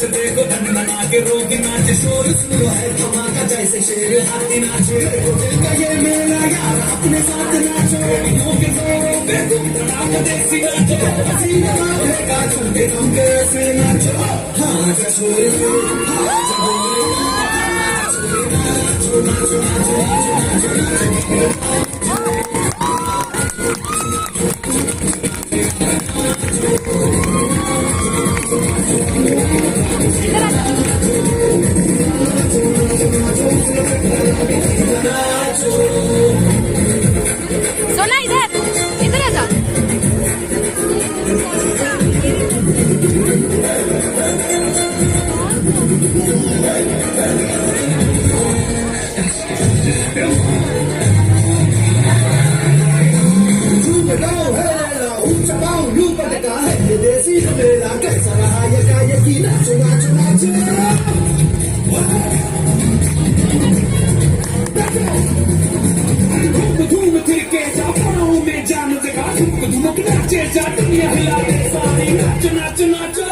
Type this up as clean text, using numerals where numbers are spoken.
देखो धनना के रोगी नाच शोर सुनो है धमाका जैसे शेर हाथी नाचे दिल का ये मेला यार अपने साथ नाचो यूं के जोरों पे तुम धड़ाका देसी नाचो पसीने मारेगा झूठे तुम कैसे नाचो हाँ शोर हाँ नाचो नाचो नाचो सोना इधर इधर आ जा देसी मेरा कैसा रहा ये का ये नाचो नाचो नाचो धूम थिरके जा पाँव में जान जगा धुमक नाचे जा दुनिया हिला दे सारी नाचो नाचो नाचो